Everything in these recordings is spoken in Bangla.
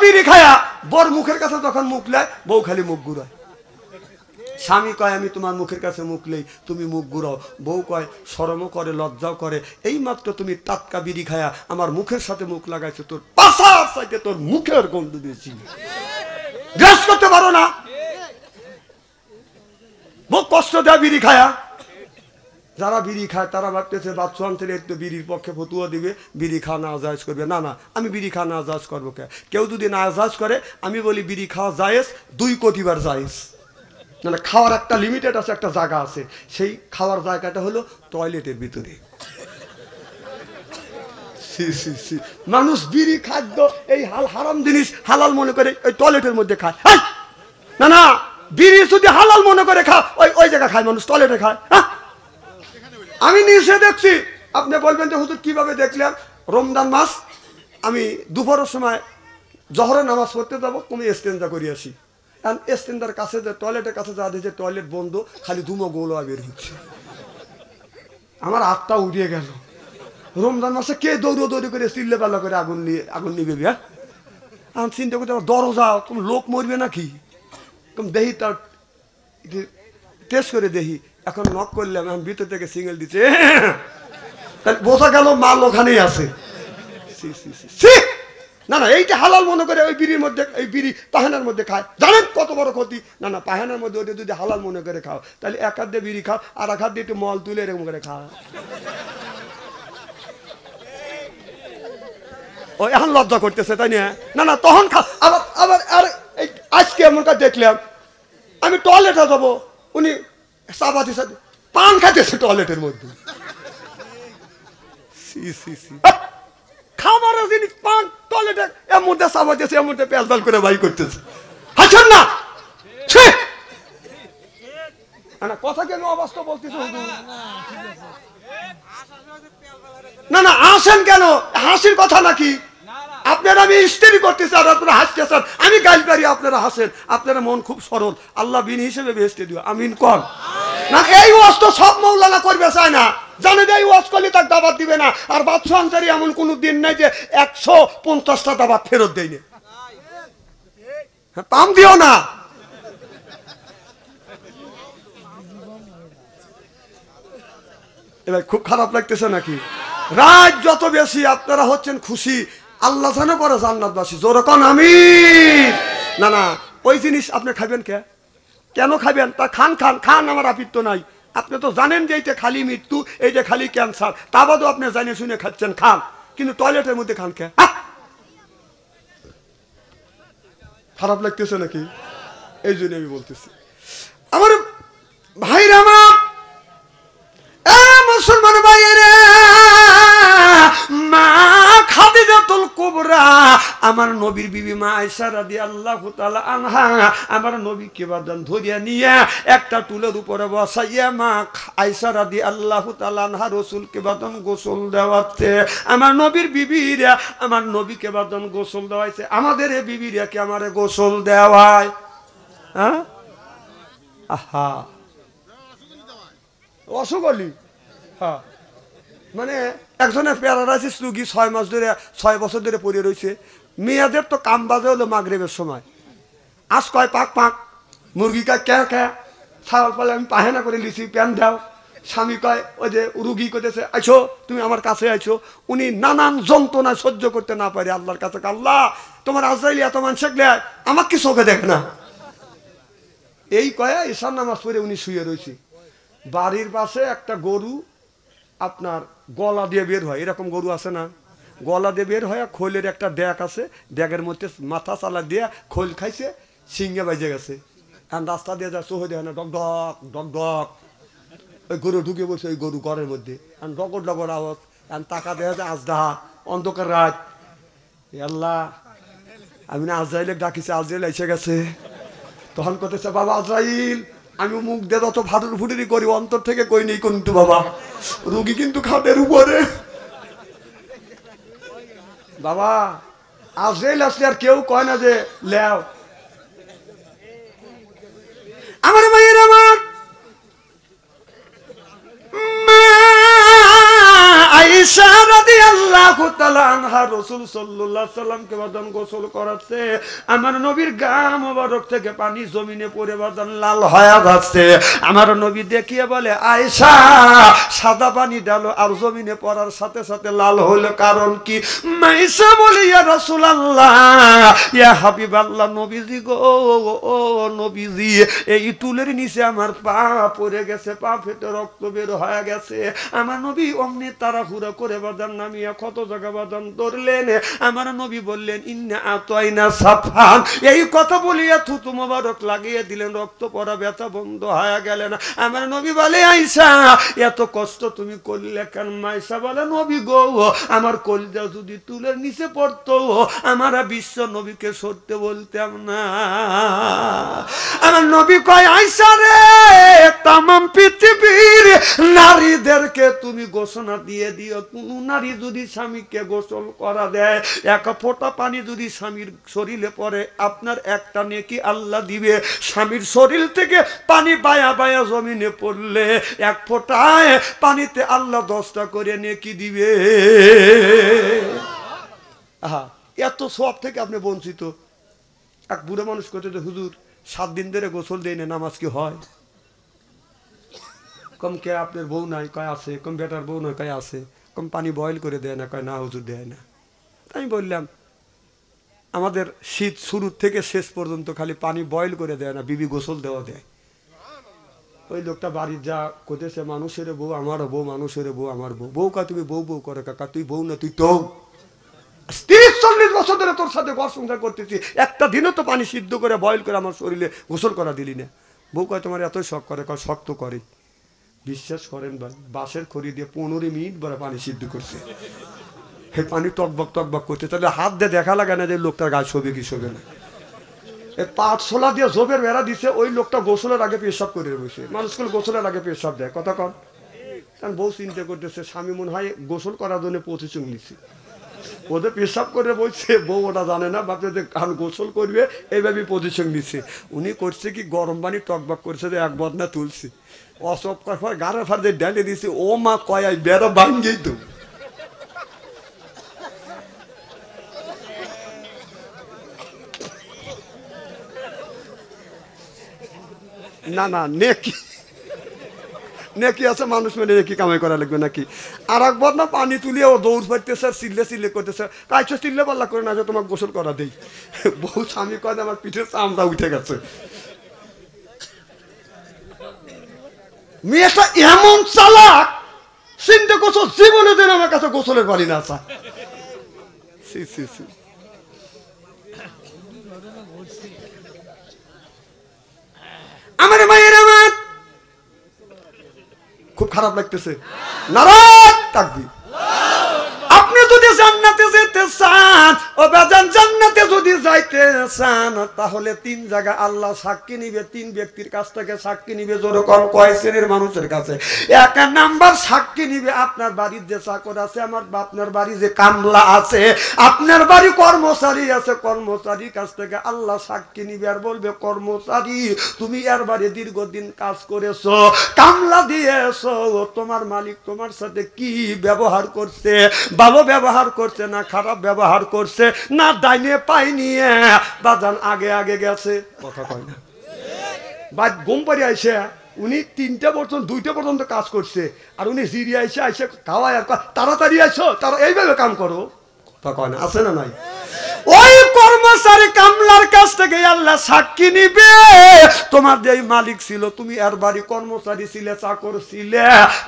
বিড়ি খায়া বর মুখের কাছে যখন মুখ লেয় বউ খালি মুখ ঘুরায়। স্বামী কয় আমি তোমার মুখের কাছে মুখ লেই, তুমি মুখ ঘুরাও। বউ কয় শরমও করে লজ্জাও করে, এই মাত্র তুমি টাটকা বিড়ি খায়া আমার মুখের সাথে মুখ লাগাইছো, তোর পাশার সাইডে তোর মুখের গন্ধ দিয়েছি, গ্রাস করতে পারো না? বউ কষ্ট দেয় বিড়ি খায়া। যারা বিড়ি খায় তারা ভাবতেছে বাচ্চা আনতে একটু বিড়ির পক্ষে ফতুয়া দিবে, বিড়ি খাওয়া না জায়েজ করবে। না না, আমি বিড়ি খাওয়া না জায়েজ করবো কে? কেউ যদি না জায়েজ করে আমি বলি বিড়ি খাওয়া জায়েজ 2 কোটি বার জায়েজ। মানে খাওয়ার একটা লিমিটেড আছে, একটা জায়গা আছে, সেই খাওয়ার জায়গাটা হলো টয়লেটের ভিতরে। মানুষ বিড়ি খাদ্য এই হারাম জিনিস হালাল মনে করে ওই টয়লেটের মধ্যে খায়। না না, বিড়ি যদি হালাল মনে করে খা ওই জায়গা খায় মানুষ, টয়লেটে খায়। আমি নিজে দেখছি। আপনি বলবেন যে হুজুর কিভাবে দেখলেন? রমজান মাস আমি দুপুরের সময় জহরের নামাজ পড়তে যাবো, তুমি ইস্তেঞ্জা করে আসি। কারণ ইস্তেঞ্জার কাছে যে টয়লেটের কাছে যা দিয়েছে টয়লেট বন্ধ, খালি ধুমো গোলা বের হচ্ছে। আমার হাতটা উড়িয়ে গেল। রমজান মাসে কে দৌড়ি করে চিল্লে পাল্লা করে আগুন নিবে? হ্যাঁ, আমি চিন্তা করতে দরজা তুমি লোক মরবে নাকি? তুমি দেহি তার টেস্ট করে দেখি। এখন নক করলাম, এখন ভিতর থেকে সিঙ্গেল দিচ্ছে, তাহলে বোঝা গেল মাল ওখানেই আছে। না না, এইটা হালাল মনে করে ওই বিড়ির মধ্যে, এই বিড়ি পাহানার মধ্যে খায়। জানেন কত বড় ক্ষতি? না না, পাহানার মধ্যে ওটা যদি হালাল মনে করে খাও, তাহলে এক হাত দিয়ে বিড়ি খাও, আর এক হাত দিয়ে একটু মল তুলে এরকম করে খাও। ও এখন লজ্জা করতেছে, তাই না? না না, তখন খা। আবার আবার আর আজকে এমনটা দেখলাম, আমি টয়লেটে যাবো, উনি চাপাতি সাথে পান খাইতেছে টয়লেটের মধ্যে। খাবারের জিনিস পান টয়লেটে, এর মধ্যে চাপাতিছে, এর মধ্যে পেঁচাল করে বাই করতেছে। হাসেন না, কথা কেন অবাস্তব বলতেছে? না না, আসেন কেন? হাসির কথা নাকি? আপনারা আমি স্ত্রী করতেছি আর আপনারা হাসতেছেন, আমি গাইল পারি, আপনারা হাসেন। আপনারা মন খুব সরল, আল্লাহ বিন হিসেবে বেহেশতে দিও, আমিন কর না। এই ওয়াজ তো সব মৌলানা করবে চায় না, জানে যে এই ওয়াজ করলে তার দাবাত দিবে না। আর বাদশা আনসারী এমন কোন দিন নাই যে 150টা দাবাত ফেরত দেয়নি। পাম দিও না। এবার খুব খারাপ লাগতেছে নাকি? রাত যত বেশি আপনারা হচ্ছেন খুশি, আল্লাহ জানে করে জান্নাতবাসী, জোরে কোন আমিন। না না, ওই জিনিস আপনি খাবেন কেন খাবেন? তা খান খান খান, আমার আপিত্য নাই। আপনি তো জানেন যে এইটা খালি মৃত্যু, এইটা খালি ক্যান্সার, তা বাদেও আপনি জানে শুনে খাচ্ছেন, খান। কিন্তু টয়লেটের মধ্যে খান কে? খারাপ লাগতেছে নাকি? এই জন্য আমি বলতেছি আমার ভাইরা, আমার মুসলমান ভাইয়েরা, মা খাদিজাতুল কুবরা, আমার নবীর বিবি মা আয়েশা রাদিয়াল্লাহু তাআলা আনহা, আমার নবীকে বাদন ধরিয়া নিয়ে একটা টুলের উপরে বসাইয়া মা আয়েশা রাদিয়াল্লাহু তাআলা আনহা রাসূলকে বাদন গোসল দেওয়াতে, আমার নবীর বিবিরা আমার নবীকে বাদন গোসল দেওয়াইছে। আমাদের এই বিবিরা কি আমারে গোসল দেওয়ায়? হ্যাঁ, আহা, অসুগলি। হ্যাঁ, মানে একজনের প্যারালাইসিস রুগী 6 মাস ধরে 6 বছর ধরে পড়ে রয়েছে। মেয়েদের তো কাম বাজে হলো মাগরিবের সময়, আজ কয় পাক পাক, মুরগি কয় ক্যা ক্যা, ছাগল পালে আমি পাহেনা করে লিছি, প্যান দাও। স্বামী কয় ওই যে রুগী করতেছে, আইছো তুমি আমার কাছে আইছো। উনি নানান যন্ত্রণা সহ্য করতে না পারে আল্লাহর কাছে, আল্লাহ তোমার আজরাইল এত মানুষ আমাকে কি চোখে দেখে না? এই কয়া ঈশার নামাজ পড়ে উনি শুয়ে রয়েছে। বাড়ির পাশে একটা গরু আপনার গলা দিয়ে বের হয়, এরকম গরু আছে না, গলা দিয়ে বের হয়, খোলের একটা ড্যাগ আছে, ড্যাগের মধ্যে মাথা চালা দিয়ে খোল খাইছে, সিংহে বাজে গেছে। আর রাস্তা দিয়ে যা চোখে দেখে না, ডক ডক ডক ডক, ওই গরু ঢুকে বসে ওই গরু ঘরের মধ্যে, আর ডগর ডগর আওয়াজ, আর টাকা দেখা যায় আজদাহা, অন্ধকার রাত। আল্লাহ, আমি না আজরাইলে ডাকিছে, আজরাইল এসে গেছে। তখন করতেছে, বাবা আজরাইল, আমি মুখ দিয়ে যত ফাটুর ফুটুরি করি অন্তর থেকে কই নেই কিন্তু বাবা, রুগী কিন্তু খাটের উপরে। বাবা আজরাইল আসলে আর কেউ কয় না যে লেও। আমার মায়ের, আমার আয়েশা রাদিয়াল্লাহু রাদিয়াল্লাহু তাআলা আনহা রাসূল সাল্লাল্লাহু আলাইহি সাল্লামকে বাদান গোসল করাচ্ছে। আমার নবীর গা মোবারক থেকে পানি জমিনে পড়ে বাদান লাল হয়ে যাচ্ছে। আমার নবী দেখিয়ে বলে, আয়েশা সাদা পানি ডালো আর জমিনে পড়ার সাথে সাথে লাল হলো, কারণ কি? মাইসা বলে, ইয়া রাসূলুল্লাহ, ইয়া হাবিবাল্লাহ, নবীজি গো, ও নবীজি, এই টুলের নিচে আমার পা পড়ে গেছে, পা ফেটে রক্ত বের হয়ে গেছে। আমার নবী অমনি তাড়াহুড়া করে বাদান নামিয়া কত জায়গা বাদান ধরলেন। আমার নবী বললেন, ইন্না আতাইনা সাফান, এই কথা বলিয়া থুতু মোবারক লাগিয়ে দিলেন, রক্ত পড়া ব্যথা বন্ধ হয়ে গেলেন। আমার নবী বলে, আয়েশা এত কষ্ট তুমি করলে কেন? আয়েশা বলে, নবী গো, আমার কলিজা যদি তুলের নিচে পড়তো আমার বিশ্ব নবীকে সরতে বলতাম না। আমার নবী কয়, আয়েশা রে, তামাম পৃথিবীর নারীদেরকে তুমি ঘোষণা দিয়ে দিও, কোন নারী যদি স্বামীকে গোসল করা দেয়, এক ফোঁটা পানি যদি স্বামীর শরীরে পড়ে, আপনার একটা নেকি আল্লাহ দিবে। স্বামীর শরীর থেকে পানি বায়া বায়া জমিনে পড়লে এক ফোঁটায় পানিতে আল্লাহ 10টা করে নেকি দিবে। আহা, এত সব থেকে আপনি বঞ্চিত। এক বুড়ো মানুষ করতে, হুজুর 7 দিন ধরে গোসল দেয় না, নামাজ কি হয়? কম কে আপনার বউ নাই? কয় আছে। কম বেটার বউ নয়? কয় আছে। কম পানি বয়েল করে দেয় না? কয় না হুজুর দেয় না। আমি বললাম, আমাদের শীত শুরু থেকে শেষ পর্যন্ত খালি পানি বয়েল করে দেয় না, বিবি গোসল দেওয়া দেয়। ওই লোকটা বাড়ির যা করতেছে, মানুষের বউ আমারও বউ, মানুষের বউ আমার বউ। বউ কা তুমি বউ বউ করে, কাকা তুই বউ না, তুই তো 30-40 বছর ধরে তোর সাথে ঘর সংসার করতেছি, একটা দিনও তো পানি সিদ্ধ করে বয়েল করে আমার শরীরে গোসল করা দিলি না। বউ কয় তোমার এতই শখ করে? কয় শখ তো করে। বিশ্বাস করেন ভাই, বাঁশের খড়ি দিয়ে 15 মিনিট বড় পানি সিদ্ধ করছে। হে পানি টকবক টকবক করতে, তাহলে হাত দিয়ে দেখা লাগে না যে লোকটার গায়ে শোবে কি শোবে না। এই পাটশোলা দিয়ে জোবের বেড়া দিছে, ওই লোকটা গোসলের আগে পেশাব করে বসে। মানুষকে গোসলের আগে পেশাব দেয়, কথা কন। কারণ বউ চিন্তা করতেছে, স্বামী মনে হয় গোসল করার জন্য 25 নিচ্ছে, ওদের পেশাব করে বলছে। বউ ওটা জানে না, ভাবছে যে কান গোসল করবে, এইভাবে 25 নিচ্ছে। উনি করছে কি, গরম পানি টকবক করছে, যে এক বদনা তুলছে, অসব করার গাড়ে ফার দিয়ে ডালে দিছে। ও মা কয় বেড়া ভাঙ্গেই তো। না না, নেকি নেকি আছে, মানুষ মানে নেকি কামাই করা লাগবে নাকি? আর একবার না পানি তুলিয়ে ও দৌড় পাইতেছে, আর চিল্লে চিল্লে করতেছে। কাইছো চিল্লে পাল্লা করে না, তোমাকে গোসল করা দেই। বউ স্বামী কয়, আমার পিঠে চামড়া উঠে গেছে। মেয়েটা এমন চালাক, চিন্তা করছো জীবনে দিন আমার কাছে গোসলের পানি না আসা। আমার মায়ের আমার খুব খারাপ লাগতেছে। নারায়ণ তাকবীর। আপনি যদি জান্নাতে যেতে চান, ও বাজান জান্নাতে যদি যাইতে চান, তাহলে 3 জায়গা আল্লাহ সাক্ষী নিবে, 3 ব্যক্তির কাছ থেকে সাক্ষী নিবে। যেরকম কয় শ্রেণীর মানুষের কাছে? 1 নাম্বার সাক্ষী নিবে আপনার বাড়ির যে চাকর আছে, আপনার বাড়ি যে কামলা আছে, আপনার বাড়ি কর্মচারী আছে, কর্মচারীর কাছ থেকে আল্লাহ সাক্ষী নিবে আর বলবে, কর্মচারী তুমি এর বাড়ি দীর্ঘদিন কাজ করেছো, কামলা দিয়েছো, তোমার মালিক তোমার সাথে কি ব্যবহার করছে, ভালো ব্যবহার করছে না খারাপ ব্যবহার করছে, না ডাইনে পাই নিয়ে বাজান আগে আগে গেছে, কথা কয় না। বা ঘুম পাড়ি আইসে উনি 3টা পর্যন্ত 2টা পর্যন্ত কাজ করছে, আর উনি জিরি আইসে আইসে খাওয়ায় আর তাড়াতাড়ি আইসো, তারা এইভাবে কাম করো, কথা কয় না, আছে না নাই? ওই কর্মচারী কামলার কাছ থেকে আল্লাহ সাক্ষী নিবে, তোমার যে মালিক ছিল, তুমি এর বাড়ি কর্মচারী ছিলে, চাকর ছিলে,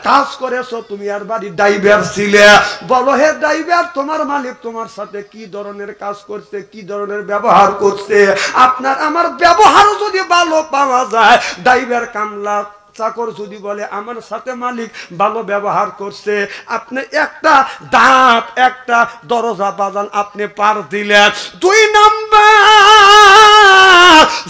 কাজ করেছো, তুমি এর বাড়ি ড্রাইভার ছিলে, বলো হে ড্রাইভার, তোমার মালিক তোমার সাথে কি ধরনের কাজ করছে, কি ধরনের ব্যবহার করছে, আপনার আমার ব্যবহার যদি ভালো পাওয়া যায়, ড্রাইভার কামলা চাকর যদি বলে আমার সাথে মালিক ভালো ব্যবহার করছে, আপনি একটা দাঁত একটা দরজা বাজান আপনি পার দিলেন। 2 নাম্বার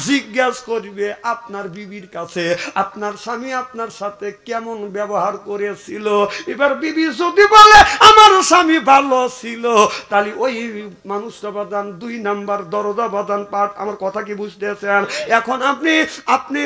জিজ্ঞাসা করবে আপনার বিবির কাছে, আপনার স্বামী আপনার সাথে কেমন ব্যবহার করেছিল। এবার বিবি যদি বলে আমার স্বামী ভালো ছিল, তাহলে ওই মানুষটা বাদান 2 নাম্বার দরজা বাদান পাঠ। আমার কথা কি বুঝতেছেন? এখন আপনি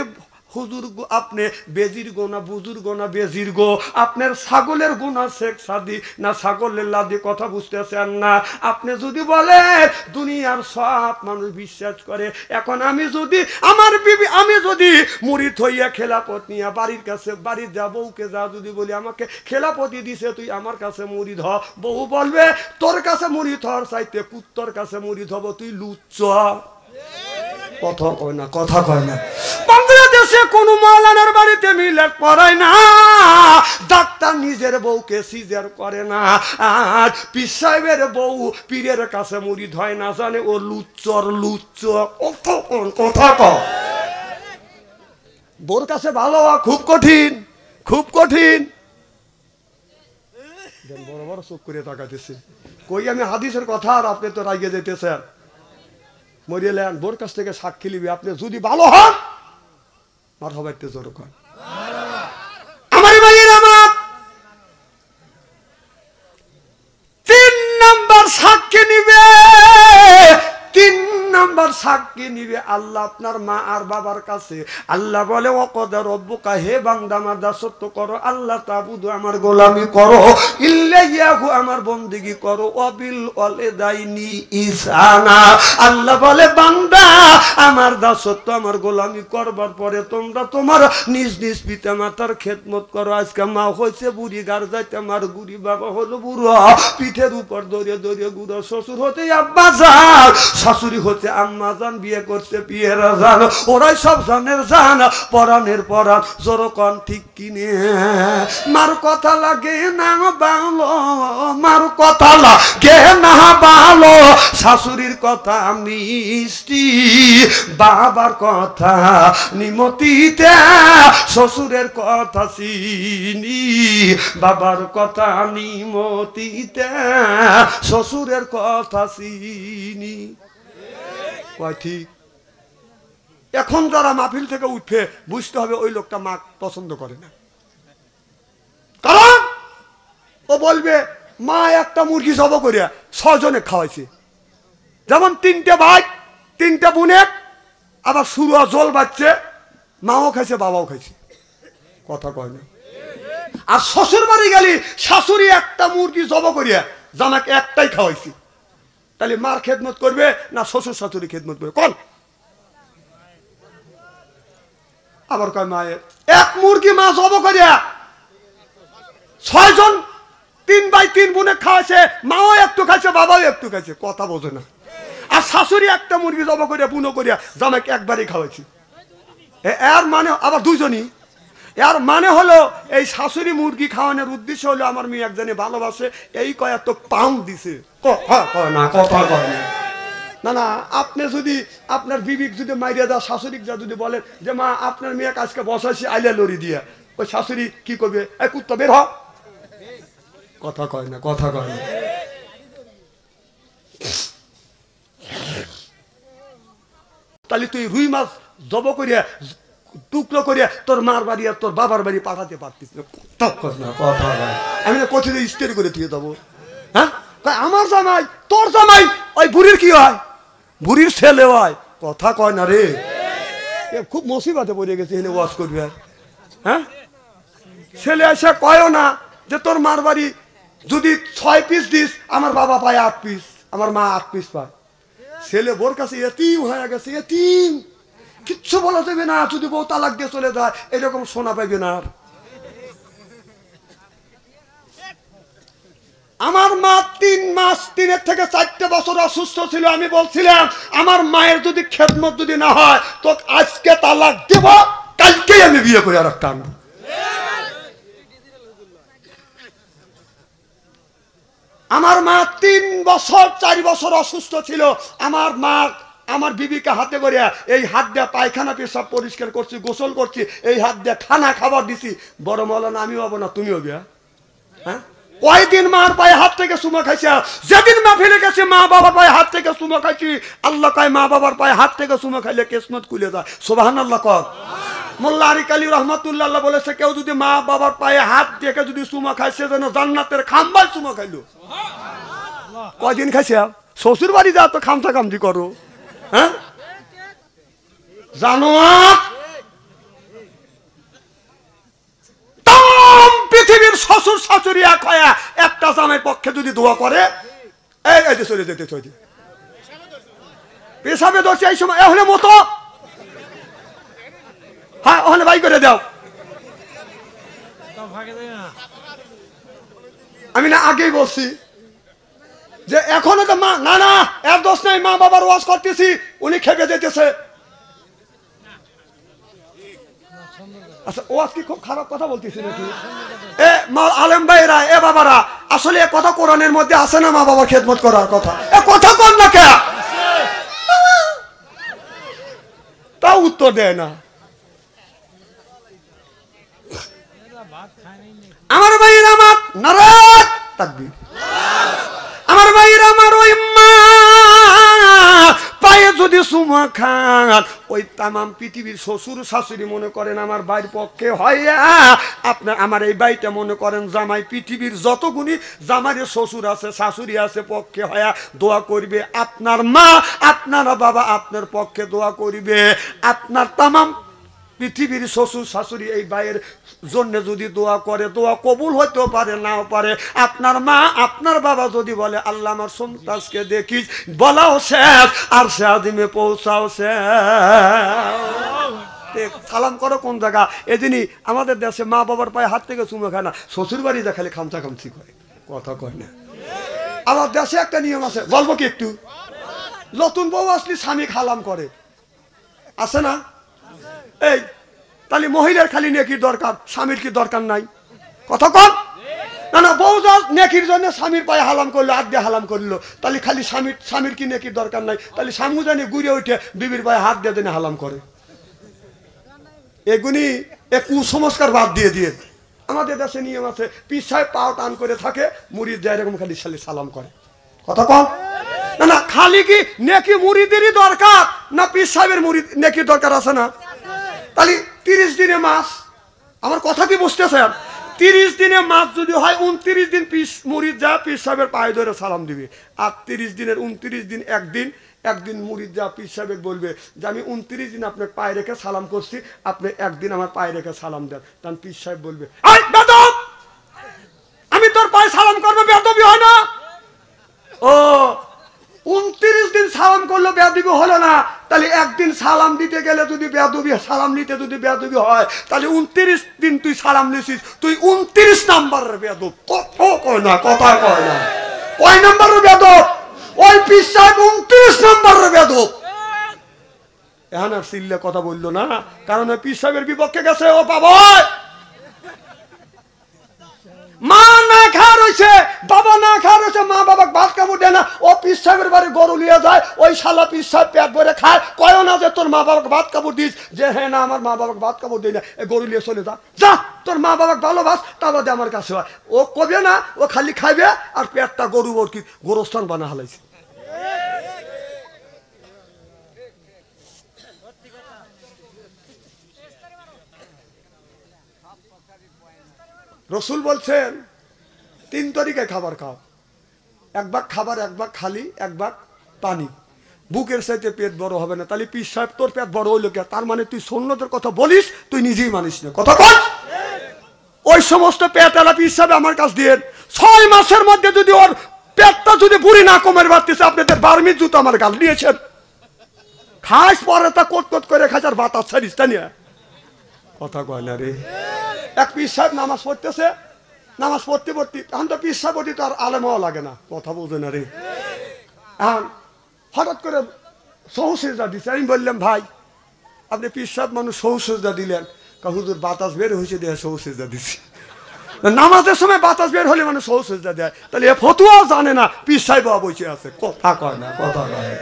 হুজুর গো আপনি বেজির গো না বুজুর্গ না বেজির গো, আপনার ছাগলের গুণা শেখ সাদি না ছাগলের লাদি, কথা বুঝতেছেন না? আপনি যদি বলেন দুনিয়ার সব মানুষ বিশ্বাস করে, এখন আমি যদি আমার বিবি, আমি যদি মুরিদ হইয়া খেলাপত নিয়ে বাড়ির কাছে, বাড়ির যা বউকে যা যদি বলি আমাকে খেলাপতি দিছে তুই আমার কাছে মুরিদ হ, বউ বলবে তোর কাছে মুরিদ হওয়ার চাইতে কুত্তর কাছে মুরিদ হব, তুই লুচ্চ। কথা কয় না, কথা কয় না। বাংলাদেশে কোন মাওলানার বাড়িতে মিলাদ পড়ায় না, ডাক্তার নিজের বউকে সিজার করে না, আর পীর সাহেবের বউ পীরের কাছে মুরিদ হয় না, জানে ও লুচ্চর লুচ্চ। কথা কয়, বোর কাছে ভালো হওয়া খুব কঠিন, খুব কঠিন। বড় বড় চোখ করে তাকাতেছে, কই আমি হাদিসের কথা, আর আপনি তো রাগিয়ে যেতেছেন। মরিয়েলেন বোর কাছ থেকে সাক্ষী লিবি, আপনি যদি ভালো হন মারহাবা একটু জোর কর। আমার ভাইয়ের আমার 3 নাম্বার সাক্ষী নিবে, 3 নাম্বার সাক্ষী নিবে আল্লাহ আপনার মা আর বাবার কাছে। আল্লাহ বলে ওয়াকাদা রব্বুকা, হে বান্দা আমার দাসত্ব করো, আল্লাহ তাবুদু আমার গোলামি করো, ইল্লাইয়াহু আমার বন্দেগী করো, ওয়াবিল ওয়ালিদাইনি ইহসানা। আল্লাহ বলে বান্দা আমার দাসত্ব আমার গোলামি করবার পরে তোমরা তোমার নিজ নিজ পিতা মাতার খেদমত করো। আজকে মা হয়েছে বুড়ি, গার যাইতে আমার গুড়ি, বাবা হলো বুড়ো, পিঠের উপর দৌড়ে দৌড়ে গুড়ো, শ্বশুর হতে আব্বা যান, শাশুড়ি হতে আম্মা যান, বিয়ে করছে পিয়েরা যান, ওরাই সব জানের জান, পরাণের পরাণ, জোরকন ঠিক কিনে। মার কথা লাগে না ভালো, মার কথা লাগে না ভালো, শাশুড়ির কথা মিষ্টি, বাবার কথা নিমতিতে, শ্বশুরের কথা চিনি, বাবার কথা নিমতিতে, শ্বশুরের কথা চিনি। কয় ঠিক? এখন যারা মাহফিল থেকে উঠে বুঝতে হবে ওই লোকটা মা পছন্দ করে না, কারণ ও বলবে মা একটা মুরগি জব করিয়া 6 জনে খাওয়াইছে, যেমন 3টে ভাই 3টে বোনে, আবার সুরা জল বাচ্চে, মাও খাইছে বাবাও খাইছে। কথা কয় না। আর শ্বশুর বাড়ি গেলি শাশুড়ি একটা মুরগি জব করিয়া জামাকে একটাই খাওয়াইছি, তাহলে মার খেদমত করবে না শ্বশুর শাশুড়ি খেদমত করবে? কোন? আবার কয় মায়ের এক মুরগি মা জব করিয়া 6 জন 3 ভাই 3 বোনে খাওয়াইছে, মাও একটু খাইছে বাবাও একটু খাইছে। কথা বোঝে না। আর শাশুড়ি একটা মুরগি জব করিয়া বুনো করিয়া জামাইকে একবারই খাওয়াইছি, এর মানে আবার 2 জনই। এর মানে হলো এই শাশুড়ি মুরগি খাওয়ানোর উদ্দেশ্য হলো আমার মেয়ে একজনে ভালোবাসে, এই কয় এত পাউন্ড দিছে। কথা কয় না, কথা কয় না। না না, আপনি যদি আপনার বিবিক যদি মাইরিয়া দা শাশুড়িক যা যদি বলেন যে মা আপনার মেয়ে আজকে বসাইছি আইলা লড়ি দিয়া, ওই শাশুড়ি কি করবে? এই কুত্তা বের হ। কথা কয় না, কথা কয় না। তাহলে তুই রুই মাছ জব করিয়া টুকরো করিয়া তোর মার বাড়ি আর তোর বাবার বাড়ি পাঠাতে পারতিস না। আমি না কোথায় স্টেরি করে তুই যাবো? হ্যাঁ, আমার জামাই তোর জামাই ওই বুড়ির কি হয়? বুড়ির ছেলে হয়। কথা কয় না রে, খুব মুসিবতে পড়ে গেছে। এনে ওয়াজ করবি আর হ্যাঁ, ছেলে এসে কয়ও না যে তোর মার বাড়ি যদি 6 পিস দিস, আমার বাবা পায় 8 পিস, আমার মা 8 পিস পায়। ছেলে বোর কাছে এতিম হয়ে গেছে, এতিম, কিচ্ছু বলা যাবে না। যদি বউ তালাক দিয়ে চলে যায় এরকম শোনা পাইবে না। আমার মা 3 মাস 3 থেকে 4 বছর অসুস্থ ছিল। আমি বলছিলাম আমার মায়ের যদি খেদমত যদি না হয় তো আজকে তালাক দেব, কালকেই আমি বিয়ে করে আর একটা আনবো। আমার মা 3 বছর 4 বছর অসুস্থ ছিল। আমার মা আমার বিবিকে হাতে করে এই হাত দিয়ে পায়খানা পেশাব পরিষ্কার করছি, গোসল করছি, এই হাত দিয়ে খানা খাবার দিছি। বড় মৌলানা আমি হবো না তুমি হবি? হ্যাঁ, কয়দিন মার পায়ে হাত থেকে চুমা খাইছে? যেদিন মা ফেলে গেছে মা বাবার পায়ে হাত থেকে চুমা খাইছি। আল্লাহ কয় মা বাবার পায়ে হাত থেকে চুমা খাইলে কিসমত খুলে যায়। সুবহানাল্লাহ কর। মোল্লা আরিক আলী রহমাতুল্লাহ বলেছে কেউ যদি মা বাবার পায়ে হাত দিয়ে যদি চুমা খাইছে যেন জান্নাতের খাম্বায় চুমা খাইলো। কয়দিন খাইছে? শ্বশুর বাড়ি যা তো খামচা খামচি করো। হ্যাঁ, জানো পৃথিবীর শ্বশুর শাশুড়ি এক হয়ে একটা জামাইয়ের পক্ষে যদি দোয়া করে, এই যে চলে যেতে চলে পেশাবে দোষে এই সময় এহলে মতো, হ্যাঁ ওখানে বাই করে দাও। আমি না আগেই বলছি যে এখনো তো মা, না না এর দোষ নাই, মা বাবার ওয়াজ করতেছি, উনি খেপে যেতেছে। আচ্ছা ওয়াজ কি খুব খারাপ কথা বলতেছি নাকি? এ মা আলেম ভাইরা, এ বাবারা, আসলে এ কথা কোরআনের মধ্যে আছে না? মা বাবার খেদমত করার কথা, এ কথা কোন না কে? তাও উত্তর দেয় না। আমার ভাইয়ের আমার নারায়ণ তাকবীর, আমার ভাইয়ের আমার ওই মা পায়ে যদি সুমা খান, ওই তামাম পৃথিবীর শ্বশুর শাশুড়ি মনে করেন আমার ভাইয়ের পক্ষে হয়, আপনার আমার এই ভাইটা মনে করেন জামাই, পৃথিবীর যত গুণী জামাইয়ের শ্বশুর আছে শাশুড়ি আছে পক্ষে হয় দোয়া করবে। আপনার মা আপনার বাবা আপনার পক্ষে দোয়া করবে। আপনার তামাম পৃথিবীর শ্বশুর শাশুড়ি এই ভাইয়ের জন্য যদি দোয়া করে, দোয়া কবুল হইতেও পারে নাও পারে। আপনার মা আপনার বাবা যদি বলে আল্লাহ আমার সন্তানকে দেখিস, বলাও শেষ আর সে আদিমে পৌঁছাও শেষ। সালাম করো কোন জায়গা? এদিনই আমাদের দেশে মা বাবার পায়ে হাত থেকে চুমো খায় না, শ্বশুর বাড়ি যা খালি খামচা খামচি করে, কথা কয় না। আমার দেশে একটা নিয়ম আছে, বলবো কি একটু? নতুন বউ আসলে স্বামী খালাম করে, আছে না? এই তাহলে মহিলার খালি নেকির দরকার, স্বামীর কি দরকার নাই? কথা কম না না, বউ নেকির জন্য স্বামীর পায়ে হালাম করলো, হাত দিয়ে হালাম করলো, তাহলে খালি স্বামীর কি নেকির দরকার নাই? তাহলে স্বামী জানি ঘুরে উঠে বিবির পায়ে হাত দিয়ে দিনে হালাম করে। এগুনি এক কুসংস্কার বাদ দিয়ে দিয়ে আমাদের দেশে নিয়ম আছে, পীর সাহেব পাও টান করে থাকে, মুরিদ যায় এরকম খালি সালাম করে, কথা কম না না। খালি কি নেকি মুরিদেরই দরকার না পীর সাহেবের মুরিদ নেকির দরকার আছে না? তাহলে 30 দিনে মাস, আমার কথা কি বুঝতেছেন? 30 দিনে মাস যদি হয়, 29 দিন মুরিদ যা পীর সাহেবের পায়ে ধরে সালাম দিবে, আর 30 দিনের 29 দিন একদিন মুরিদ যা পীর সাহেব বলবে যে আমি 29 দিন আপনার পায়ে রেখে সালাম করছি, আপনি একদিন আমার পায়ে রেখে সালাম দেন। তখন পীর সাহেব বলবে আমি তোর পায়ে সালাম করবো, বেয়াদবি হয় না? ও 29 দিন সালাম করলো বেয়াদবি হলো না, তাহলে একদিন সালাম দিতে গেলে যদি বেয়াদবি, সালাম নিতে যদি বেয়াদবি হয়, তাহলে 29 দিন তুই সালাম নিছিস, তুই 29 নাম্বারের বেয়াদব। কয় না, কথা কয় না, কয় নাম্বারের বেয়াদব? ওই পীর সাহেব 29 নাম্বারের বেয়াদব। এখন আর সিল্লে কথা বললো না, কারণ ওই পীর সাহেবের বিপক্ষে গেছে। ও বাবা, মা না খাওয়া রয়েছে, বাবা না খাওয়া রয়েছে, মা বাবা ভাত কাপড় দেয় না, ও পীর সাহেবের বাড়ি গরু লিয়ে যায়, ওই শালা পীর সাহেব পেট ভরে খায়, কয় না যে তোর মা বাবাকে ভাত কাপড় দিস, যে হ্যাঁ না আমার মা বাবাকে ভাত কাপড় দিই না, গরু লিয়ে চলে যা তোর মা বাবাকে ভালোবাস, তা বাদে আমার কাছে হয়। ও কবে না, ও খালি খাইবে আর পেটটা গরু ওর কি গোরস্থান বানা হালাইছে। রসুল বলছেন 3 তরিকায় খাবার খাও, 1 ভাগ খাবার, 1 ভাগ খালি, 1 ভাগ পানি। বুকের চাইতে পেট বড় হবে না। তাহলে পীর সাহেব তোর পেট বড় হইলো কে? তার মানে তুই সুন্নতের কথা বলিস, তুই নিজেই মানিস না, কথা বল। ওই সমস্ত পেটওয়ালা পীর সাহেব আমার কাছ দিয়ে 6 মাসের মধ্যে যদি ওর পেটটা যদি বুড়ি না কমের বাড়তেছে, আপনাদের বার্মির জুতো আমার গাল দিয়েছেন, খাস পরে তা কোট করে খাস আর বাতাস ছাড়িস, তা নিয়ে কথা কয় না রে। এক পীর সাহেব নামাজ পড়তেছে, নামাজ পড়তে এখন তো পীর সাহেব তো আর আলেমাও লাগে না, কথা বোঝে না রে। এখন হঠাৎ করে সহসেজদা দিচ্ছে। আমি বললাম ভাই আপনি পীর সাহেব মানুষ সহসেজদা দিলেন, হুজুর বাতাস বের হয়েছে দেয় সহসেজদা দিচ্ছি। নামাজের সময় বাতাস বের হলে মানুষ সহসেজদা দেয়, তাহলে এ ফতুয়াও জানে না, পীর সাহেব বসে আছে, কথা কয় না, কথা কয়।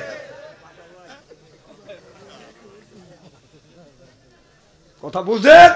কথা বুঝেন?